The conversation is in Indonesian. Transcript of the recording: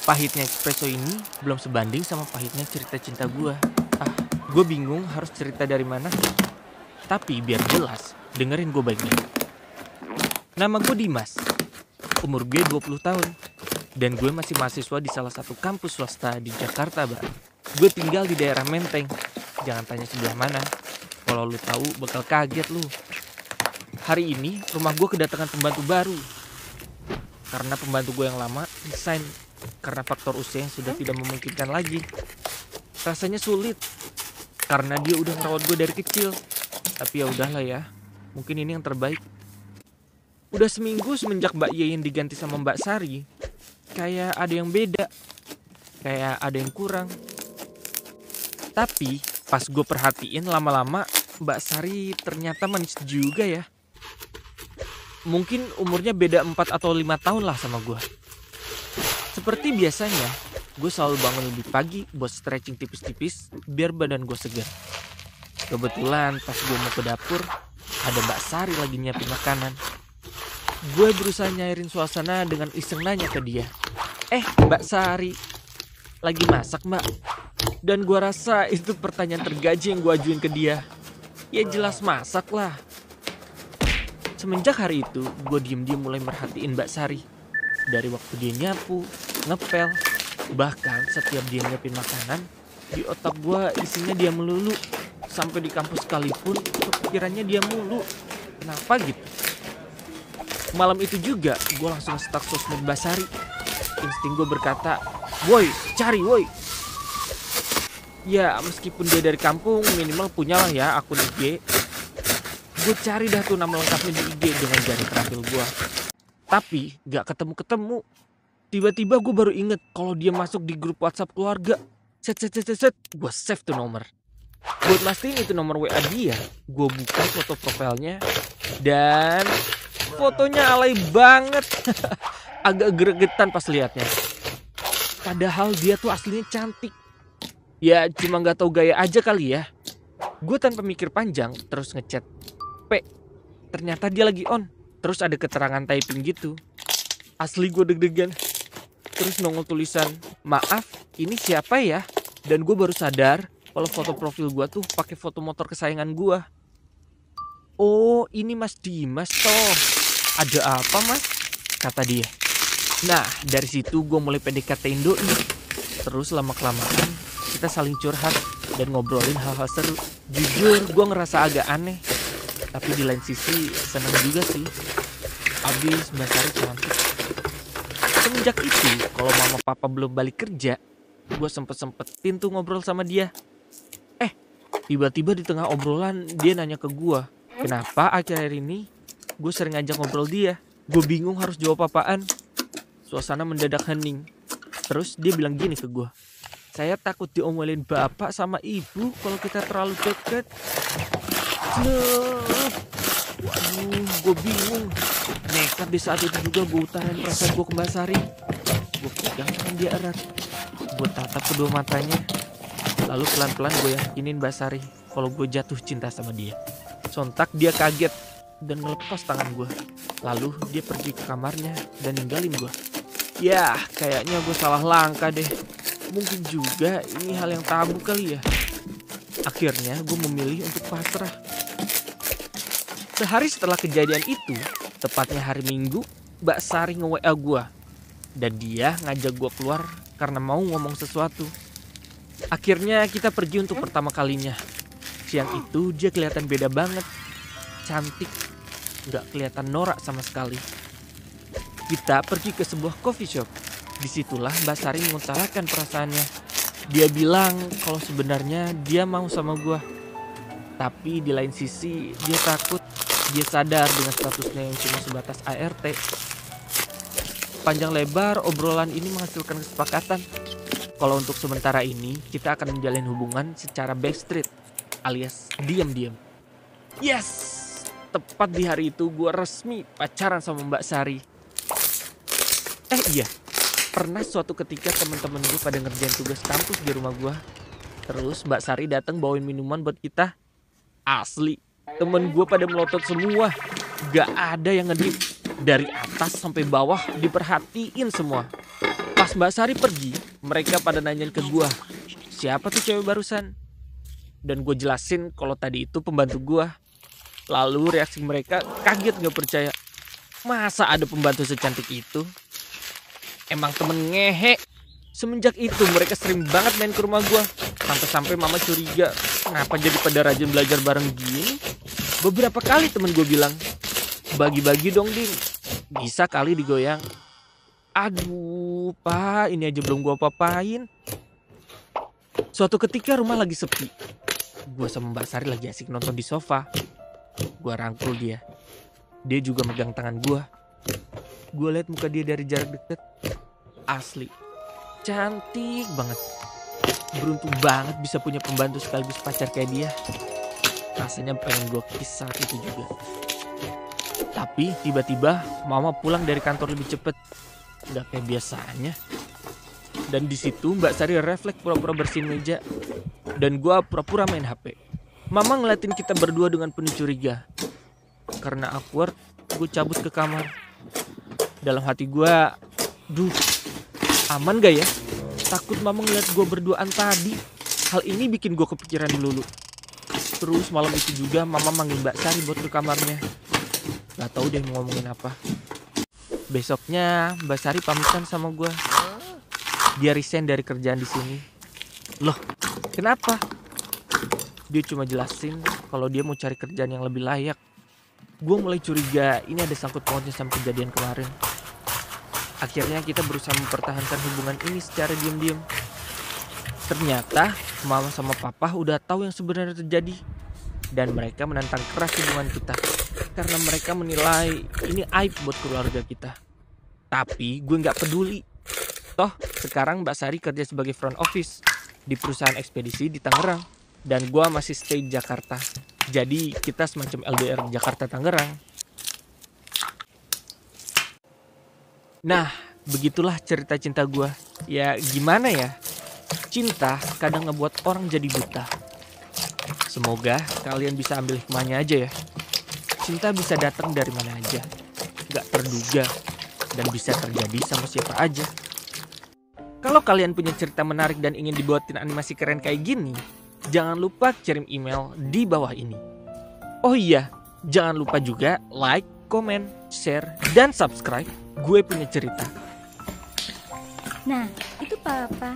Pahitnya espresso ini belum sebanding sama pahitnya cerita cinta gue. Gue bingung harus cerita dari mana. Tapi biar jelas, dengerin gue baik-baik. Nama gue Dimas. Umur gue 20 tahun. Dan gue masih mahasiswa di salah satu kampus swasta di Jakarta, Bang. Gue tinggal di daerah Menteng. Jangan tanya sebelah mana. Kalau lu tahu bakal kaget lu. Hari ini rumah gue kedatangan pembantu baru. Karena pembantu gue yang lama resign karena faktor usia yang sudah tidak memungkinkan lagi. Rasanya sulit karena dia udah ngerawat gue dari kecil. Tapi ya udahlah ya, mungkin ini yang terbaik. Udah seminggu semenjak Mbak Yeyin diganti sama Mbak Sari, kayak ada yang beda, kayak ada yang kurang. Tapi pas gue perhatiin lama-lama, Mbak Sari ternyata manis juga ya. Mungkin umurnya beda 4 atau 5 tahun lah sama gue. Seperti biasanya, gue selalu bangun lebih pagi buat stretching tipis-tipis biar badan gue segar. Kebetulan pas gue mau ke dapur, ada Mbak Sari lagi nyiapin makanan. Gue berusaha nyairin suasana dengan iseng nanya ke dia. Mbak Sari, lagi masak Mbak? Dan gue rasa itu pertanyaan tergaji yang gue ajuin ke dia. Ya jelas masak lah. Semenjak hari itu, gue diem-diem mulai merhatiin Mbak Sari. Dari waktu dia nyapu, ngepel, bahkan setiap dia nyiapin makanan, di otak gue isinya dia melulu. Sampai di kampus sekalipun, kepikirannya dia mulu. Kenapa gitu? Malam itu juga, gue langsung stuck sosmed Mbak Sari. Insting gue berkata, "Woi, cari woi." Ya, meskipun dia dari kampung, minimal punyalah ya akun IG. Gue cari dah tuh nama lengkapnya di IG dengan jari terakhir gue. Tapi gak ketemu-ketemu. Tiba-tiba gue baru inget kalau dia masuk di grup WhatsApp keluarga. Set. Gue save tuh nomor. Buat mastiin itu nomor WA dia, gue buka foto profilnya. Dan fotonya alay banget. Agak gregetan pas liatnya. Padahal dia tuh aslinya cantik. Ya cuma gak tahu gaya aja kali ya. Gue tanpa mikir panjang terus ngechat. Ternyata dia lagi on. Terus ada keterangan typing gitu. Asli gue deg-degan. Terus nongol tulisan, "Maaf, ini siapa ya?" Dan gue baru sadar kalau foto profil gue tuh pakai foto motor kesayangan gue. "Oh, ini Mas Dimas toh. Ada apa Mas?" kata dia. Nah, dari situ gue mulai PDKT-in doi. Terus lama-kelamaan kita saling curhat dan ngobrolin hal-hal seru. Jujur, gue ngerasa agak aneh. Tapi di lain sisi seneng juga sih. Abis Mbak Sari cantik. Semenjak itu, kalau mama papa belum balik kerja, gue sempet-sempetin tuh ngobrol sama dia. Tiba-tiba di tengah obrolan dia nanya ke gue, kenapa akhir-akhir ini gue sering ngajak ngobrol dia. Gue bingung harus jawab apaan. Suasana mendadak hening. Terus dia bilang gini ke gue, "Saya takut diomelin bapak sama ibu kalau kita terlalu deket." Waduh, gue bingung. Nekat di saat itu juga gue utarain perasaan gue ke Mbak Sari. Gue pegang tangan dia erat. Gue tatap kedua matanya. Lalu pelan-pelan gue yakinin Mbak Sari kalau gue jatuh cinta sama dia. Sontak dia kaget dan ngelepas tangan gue. Lalu dia pergi ke kamarnya dan ninggalin gue. Ya, kayaknya gue salah langkah deh. Mungkin juga ini hal yang tabu kali ya. Akhirnya gue memilih untuk pasrah. Sehari setelah kejadian itu, tepatnya hari Minggu, Mbak Sari nge-WA gue. Dan dia ngajak gue keluar karena mau ngomong sesuatu. Akhirnya kita pergi untuk pertama kalinya. Siang itu dia kelihatan beda banget. Cantik, gak kelihatan norak sama sekali. Kita pergi ke sebuah coffee shop. Disitulah Mbak Sari mengutarakan perasaannya. Dia bilang kalau sebenarnya dia mau sama gue. Tapi di lain sisi dia takut. Dia sadar dengan statusnya yang cuma sebatas ART. Panjang lebar obrolan ini menghasilkan kesepakatan. Kalau untuk sementara ini kita akan menjalin hubungan secara backstreet alias diam-diam. Yes! Tepat di hari itu gue resmi pacaran sama Mbak Sari. Iya. Pernah suatu ketika teman-teman gue pada ngerjain tugas kampus di rumah gue. Terus Mbak Sari datang bawain minuman buat kita. Asli, temen gue pada melotot semua. Gak ada yang ngedip. Dari atas sampai bawah diperhatiin semua. Pas Mbak Sari pergi, mereka pada nanyain ke gue, siapa tuh cewek barusan? Dan gue jelasin kalau tadi itu pembantu gue. Lalu reaksi mereka kaget gak percaya. Masa ada pembantu secantik itu? Emang temen ngehe. Semenjak itu mereka sering banget main ke rumah gue. Sampai-sampai mama curiga, kenapa jadi pada rajin belajar bareng gini? Beberapa kali temen gue bilang, bagi-bagi dong Din, bisa kali digoyang. Aduh pak, ini aja belum gue apa-apain. Suatu ketika rumah lagi sepi. Gue sama Mbak Sari lagi asik nonton di sofa. Gue rangkul dia. Dia juga megang tangan gue. Gue liat muka dia dari jarak deket. Asli cantik banget. Beruntung banget bisa punya pembantu sekaligus pacar kayak dia. Rasanya pengen gue kiss saat itu juga. Tapi tiba-tiba mama pulang dari kantor lebih cepet. Gak kayak biasanya. Dan di situ Mbak Sari refleks pura-pura bersihin meja. Dan gue pura-pura main HP. Mama ngeliatin kita berdua dengan penuh curiga. Karena awkward, gue cabut ke kamar. Dalam hati gue, duh, aman gak ya? Takut mama ngeliat gue berduaan tadi. Hal ini bikin gue kepikiran dulu. Terus malam itu juga mama manggil Mbak Sari buat ke kamarnya. Gak tahu deh mau ngomongin apa. Besoknya Mbak Sari pamitan sama gue. Dia resign dari kerjaan di sini. Loh, kenapa? Dia cuma jelasin kalau dia mau cari kerjaan yang lebih layak. Gue mulai curiga ini ada sangkut pautnya sama kejadian kemarin. Akhirnya kita berusaha mempertahankan hubungan ini secara diam-diam. Ternyata mama sama papa udah tahu yang sebenarnya terjadi. Dan mereka menantang keras hubungan kita. Karena mereka menilai ini aib buat keluarga kita. Tapi gue gak peduli. Toh sekarang Mbak Sari kerja sebagai front office di perusahaan ekspedisi di Tangerang. Dan gue masih stay di Jakarta. Jadi kita semacam LDR Jakarta-Tangerang. Nah, begitulah cerita cinta gue. Ya gimana ya? Cinta kadang ngebuat orang jadi buta. Semoga kalian bisa ambil hikmahnya aja ya. Cinta bisa datang dari mana aja. Gak terduga. Dan bisa terjadi sama siapa aja. Kalau kalian punya cerita menarik dan ingin dibuatin animasi keren kayak gini, jangan lupa kirim email di bawah ini. Oh iya, jangan lupa juga like, komen, share, dan subscribe. Gue punya cerita. Nah, itu papa.